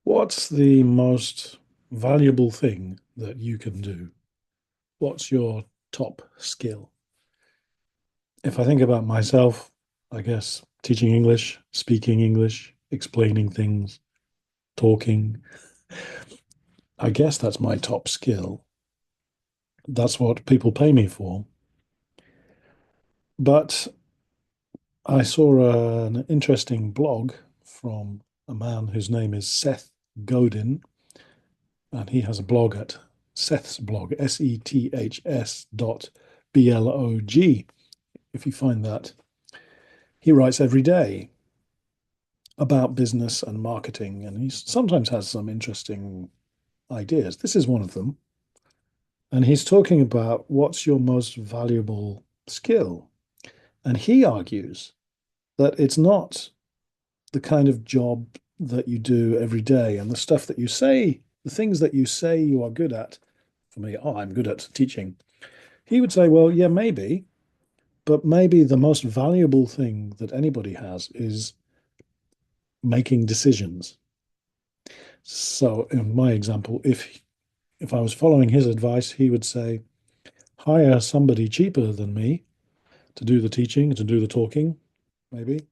What's the most valuable thing that you can do? What's your top skill? If I think about myself, I guess teaching English, speaking English, explaining things, talking, I guess that's my top skill. That's what people pay me for. But I saw an interesting blog from a man whose name is Seth Godin, and he has a blog at Seth's blog, SETHS.blog. If you find that, he writes every day about business and marketing, and he sometimes has some interesting ideas. This is one of them. And he's talking about what's your most valuable skill. And he argues that it's not the kind of job that you do every day and the stuff that you say, the things that you say you are good at. For me, oh, I'm good at teaching. He would say, well, yeah, maybe, but maybe the most valuable thing that anybody has is making decisions. So in my example, if I was following his advice, he would say, hire somebody cheaper than me to do the teaching, to do the talking, maybe.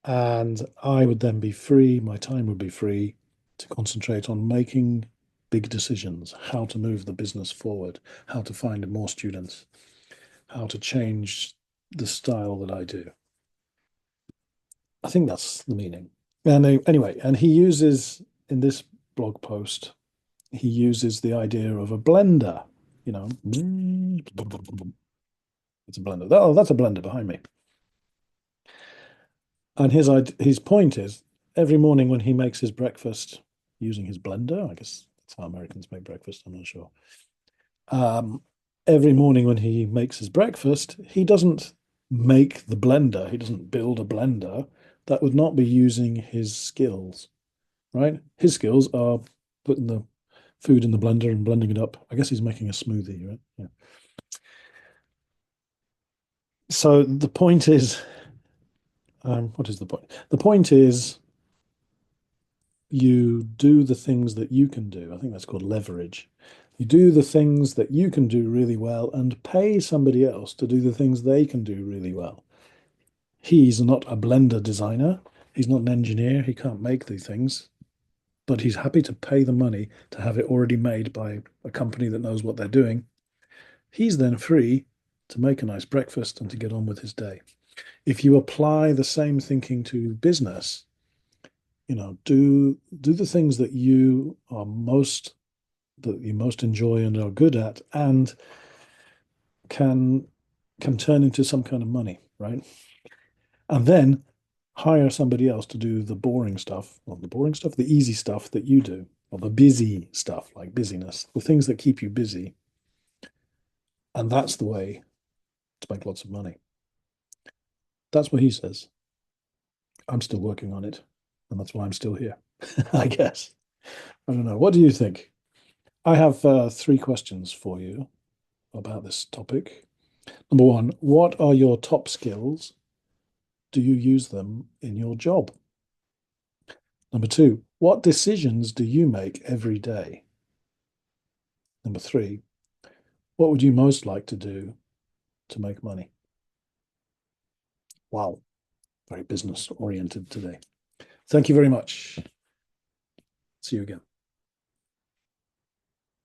And I would then be free, my time would be free to concentrate on making big decisions, how to move the business forward, how to find more students, how to change the style that I do. I think that's the meaning. And anyway, and he uses in this blog post, he uses the idea of a blender, you know. It's a blender. Oh, that's a blender behind me. And his point is every morning when he makes his breakfast using his blender, I guess that's how Americans make breakfast, I'm not sure. Um, every morning when he makes his breakfast, he doesn't make the blender, he doesn't build a blender. That would not be using his skills, right? His skills are putting the food in the blender and blending it up. I guess he's making a smoothie, right? Yeah. So the point is, what is the point? The point is you do the things that you can do. I think that's called leverage. You do the things that you can do really well and pay somebody else to do the things they can do really well. He's not a blender designer. He's not an engineer. He can't make these things, but he's happy to pay the money to have it already made by a company that knows what they're doing. He's then free to make a nice breakfast and to get on with his day. If you apply the same thinking to business, do the things that you most enjoy and are good at and can can turn into some kind of money, right? And then hire somebody else to do the boring stuff, or the boring stuff, the easy stuff that you do, or the busy stuff like busyness, the things that keep you busy. And that's the way to make lots of money. That's what he says. I'm still working on it, and that's why I'm still here, I guess. I don't know. What do you think? I have three questions for you about this topic. Number one, what are your top skills? Do you use them in your job? Number two, what decisions do you make every day? Number three, what would you most like to do to make money? Wow, very business oriented today. Thank you very much. See you again.